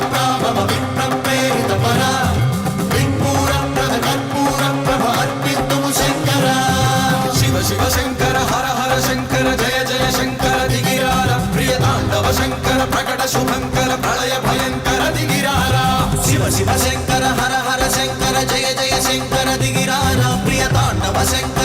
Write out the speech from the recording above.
क्षिप्रा मम विप्रप्रेरित परा विक्पूरप्रद कर्पूरप्रभ अर्पितुं शङ्कर शिव शिव शङ्कर हर हर शङ्कर जय जय शङ्कर दिगिरार प्रिय ताण्डव शङ्कर प्रकट शुभङ्कर प्रलय भयङ्कर दिगिरार शिव शिव शङ्कर हर हर शङ्कर जय जय शङ्कर दिगिरार प्रिय ताण्डव शङ्कर